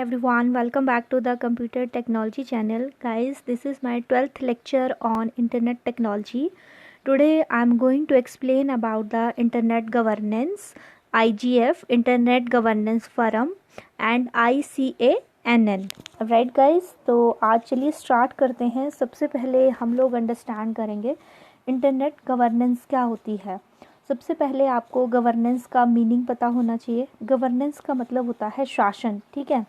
Everyone, welcome back to the Computer Technology channel. Guys, this is my 12th lecture on Internet technology. Today I'm going to explain about the Internet Governance, IGF, Internet Governance Forum and ICANN. Right guys, तो आज चलिए start करते हैं। सबसे पहले हम लोग understand करेंगे इंटरनेट गवर्नेंस क्या होती है। सबसे पहले आपको गवर्नेंस का मीनिंग पता होना चाहिए। गवर्नेंस का मतलब होता है शासन, ठीक है।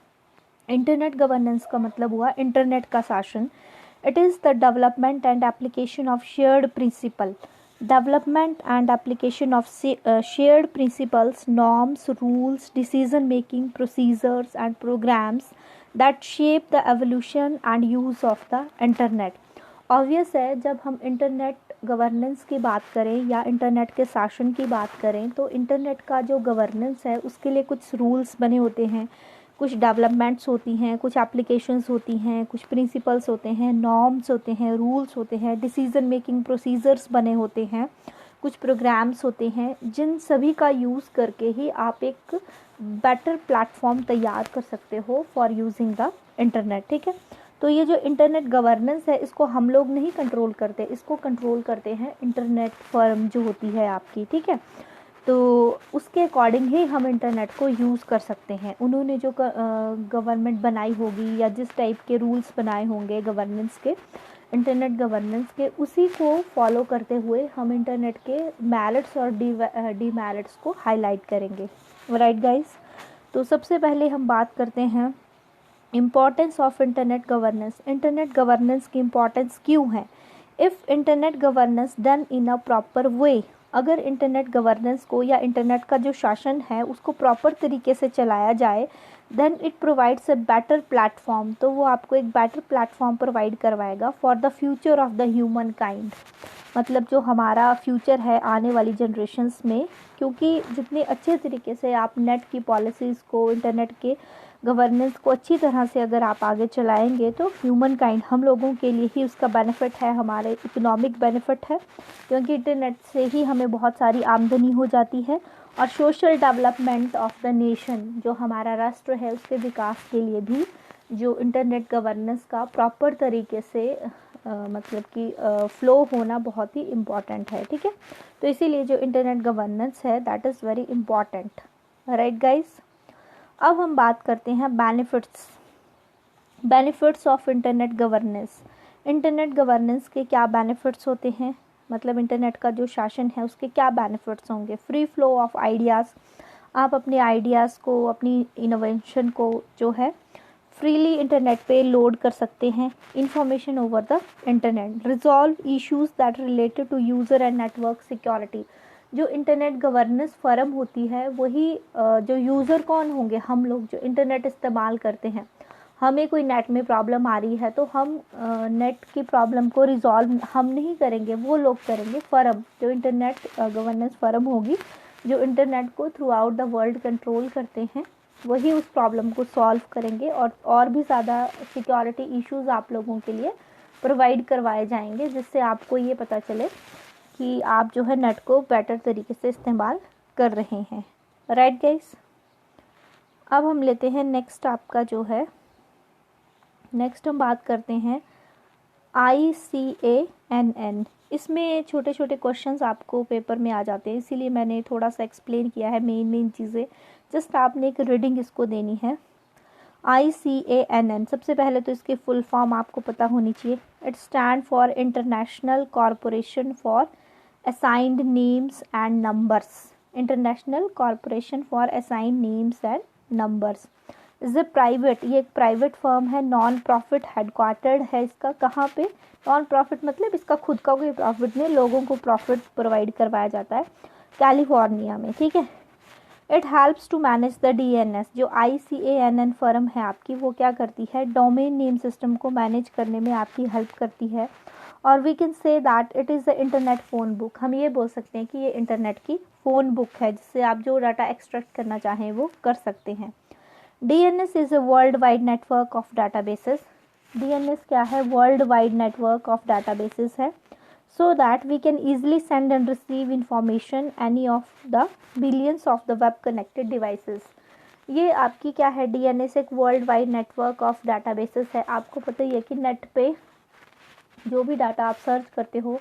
इंटरनेट गवर्नेंस का मतलब हुआ इंटरनेट का शासन। It is the development and application of shared principle, development and application of shared principles, norms, rules, decision making procedures and programmes that shape the evolution and use of the internet. Obvious है, जब हम internet governance की बात करें या internet के शासन की बात करें तो इंटरनेट का जो गवर्नेंस है उसके लिए कुछ रूल्स बने होते हैं, कुछ डेवलपमेंट्स होती हैं, कुछ एप्लीकेशंस होती हैं, कुछ प्रिंसिपल्स होते हैं, नॉर्म्स होते हैं, रूल्स होते हैं, डिसीजन मेकिंग प्रोसीजर्स बने होते हैं, कुछ प्रोग्राम्स होते हैं, जिन सभी का यूज़ करके ही आप एक बेटर प्लेटफॉर्म तैयार कर सकते हो फॉर यूजिंग द इंटरनेट, ठीक है। तो ये जो इंटरनेट गवर्नेंस है इसको हम लोग नहीं कंट्रोल करते, इसको कंट्रोल करते हैं इंटरनेट फर्म जो होती है आपकी, ठीक है। तो उसके अकॉर्डिंग ही हम इंटरनेट को यूज़ कर सकते हैं। उन्होंने जो गवर्नमेंट बनाई होगी या जिस टाइप के रूल्स बनाए होंगे गवर्नेंस के, इंटरनेट गवर्नेंस के, उसी को फॉलो करते हुए हम इंटरनेट के मेरिट्स और डीमेरिट्स को हाईलाइट करेंगे। राइट गाइस, तो सबसे पहले हम बात करते हैं importance of internet governance. Internet governance की इम्पॉर्टेंस क्यों है? If internet governance done in a proper way, अगर इंटरनेट गवर्नेंस को या इंटरनेट का जो शासन है उसको प्रॉपर तरीके से चलाया जाए, then it provides a better platform, तो वो आपको एक बेटर प्लेटफॉर्म प्रोवाइड करवाएगा for the future of the human kind. मतलब जो हमारा फ्यूचर है आने वाली जनरेशन्स में, क्योंकि जितने अच्छे तरीके से आप नेट की पॉलिसीज़ को, इंटरनेट के गवर्नेंस को अच्छी तरह से अगर आप आगे चलाएंगे तो ह्यूमन काइंड, हम लोगों के लिए ही उसका बेनिफिट है, हमारे इकोनॉमिक बेनिफिट है, क्योंकि इंटरनेट से ही हमें बहुत सारी आमदनी हो जाती है। और social development of the nation, जो हमारा राष्ट्र है उसके विकास के लिए भी जो इंटरनेट गवर्नेंस का प्रॉपर तरीके से मतलब कि फ्लो होना बहुत ही इम्पॉर्टेंट है, ठीक है। तो इसीलिए जो इंटरनेट गवर्नेंस है that is very important. Right guys, अब हम बात करते हैं benefits of internet governance. Internet governance के क्या बेनिफिट्स होते हैं, मतलब इंटरनेट का जो शासन है उसके क्या बेनिफिट्स होंगे। फ्री फ्लो ऑफ आइडियाज़, आप अपने आइडियाज़ को, अपनी इनोवेशन को जो है फ्रीली इंटरनेट पे लोड कर सकते हैं। Information over the internet, resolve issues that related to user and network security. जो इंटरनेट गवर्नेंस फर्म होती है वही जो यूज़र कौन होंगे, हम लोग जो इंटरनेट इस्तेमाल करते हैं। हमें कोई नेट में प्रॉब्लम आ रही है तो हम नेट की प्रॉब्लम को रिजॉल्व हम नहीं करेंगे, वो लोग करेंगे। फर्म जो इंटरनेट गवर्नेंस फर्म होगी, जो इंटरनेट को through out the world control करते हैं, वही उस प्रॉब्लम को सॉल्व करेंगे और भी ज़्यादा सिक्योरिटी इश्यूज़ आप लोगों के लिए प्रोवाइड करवाए जाएंगे, जिससे आपको ये पता चले कि आप जो है नेट को बेटर तरीके से इस्तेमाल कर रहे हैं। राइट गाइस, अब हम लेते हैं नेक्स्ट आपका जो है, नेक्स्ट हम बात करते हैं ICANN। इसमें छोटे छोटे क्वेश्चंस आपको पेपर में आ जाते हैं, इसीलिए मैंने थोड़ा सा एक्सप्लेन किया है मेन चीज़ें, जस्ट आपने एक रीडिंग इसको देनी है। ICANN, सबसे पहले तो इसकी फुल फॉर्म आपको पता होनी चाहिए। It stand for international corporation for assigned names and numbers. International corporation for assigned names and numbers is a private, ये एक प्राइवेट फर्म है, नॉन प्रॉफिट, हेडक्वार्टर्ड है इसका कहाँ पे, नॉन प्रॉफिट मतलब इसका खुद का कोई प्रॉफिट नहीं, लोगों को प्रॉफिट प्रोवाइड करवाया जाता है, कैलिफोर्निया में, ठीक है। It helps to manage the DNS, जो ICANN फर्म है आपकी, वो क्या करती है, डोमेन नेम सिस्टम को मैनेज करने में आपकी हेल्प करती है। और we can say that it is the internet phone book, हम ये बोल सकते हैं कि ये इंटरनेट की फ़ोन बुक है, जिससे आप जो डाटा एक्सट्रैक्ट करना चाहें वो कर सकते हैं। DNS is a world wide network of databases. DNS क्या है, world wide network of databases है, so that we can easily send and receive information any of the billions of the web connected devices। ये आपकी क्या है, DNS एक world wide network of databases है। आपको पता ही है कि नेट पे जो भी डाटा आप सर्च करते हो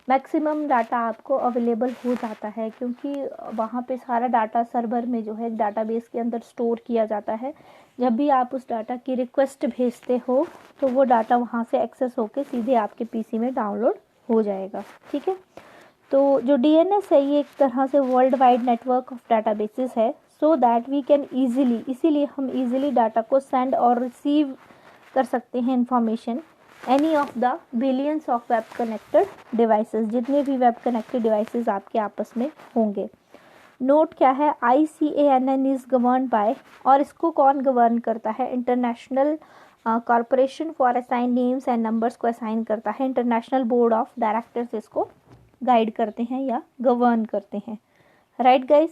मैक्सिमम डाटा आपको अवेलेबल हो जाता है, क्योंकि वहाँ पे सारा डाटा सर्वर में जो है एक डाटाबेस के अंदर स्टोर किया जाता है। जब भी आप उस डाटा की रिक्वेस्ट भेजते हो तो वो डाटा वहाँ से एक्सेस होके सीधे आपके पीसी में डाउनलोड हो जाएगा। ठीक है, तो जो DNS है ये एक तरह से world wide network of databases है, so that we can easily, इसीलिए हम ईजिली डाटा को सेंड और रिसीव कर सकते हैं information any of the billions of web connected devices, जितने भी वेब कनेक्टेड डिवाइसेस आपके आपस में होंगे। नोट क्या है, ICANN इज गवर्न बाय, और इसको कौन गवर्न करता है, international corporation for assign names and numbers को असाइन करता है। इंटरनेशनल बोर्ड ऑफ डायरेक्टर्स इसको गाइड करते हैं या गवर्न करते हैं। राइट गाइस,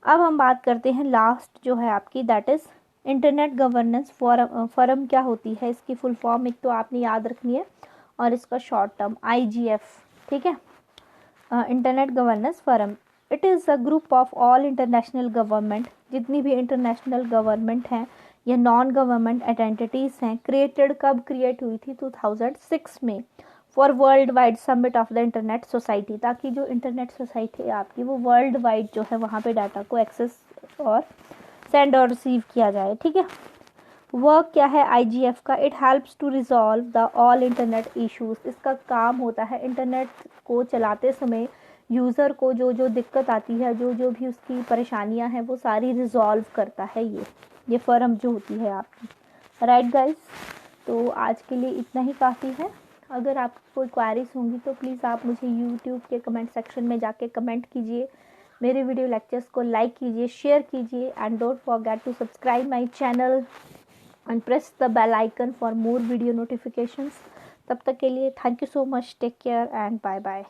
अब हम बात करते हैं लास्ट जो है आपकी, that is internet governance forum क्या होती है, इसकी फुल फॉर्म एक तो आपने याद रखनी है और इसका शॉर्ट टर्म IGF। ठीक है, internet governance forum, it is a group of all international government, जितनी भी इंटरनेशनल गवर्नमेंट हैं या नॉन गवर्नमेंट एंटिटीज़ हैं। क्रिएटेड कब क्रिएट हुई थी, 2006 में, for world wide summit of the internet society, ताकि जो इंटरनेट सोसाइटी है आपकी वो वर्ल्ड वाइड जो है वहाँ पे डाटा को एक्सेस और सेंड और रिसीव किया जाए। ठीक है, वर्क क्या है IGF का, it helps to resolve the all internet issues. इसका काम होता है इंटरनेट को चलाते समय यूज़र को जो जो दिक्कत आती है, जो जो भी उसकी परेशानियां हैं वो सारी रिजॉल्व करता है ये फर्म जो होती है आपकी। राइट गाइस, तो आज के लिए इतना ही काफ़ी है। अगर आपको कोई क्वेरीज होंगी तो प्लीज़ आप मुझे यूट्यूब के कमेंट सेक्शन में जाके कमेंट कीजिए, मेरे वीडियो लेक्चर्स को लाइक कीजिए, शेयर कीजिए, and don't forget to subscribe my channel and press the bell icon for more video notifications. तब तक के लिए thank you so much, take care and bye bye.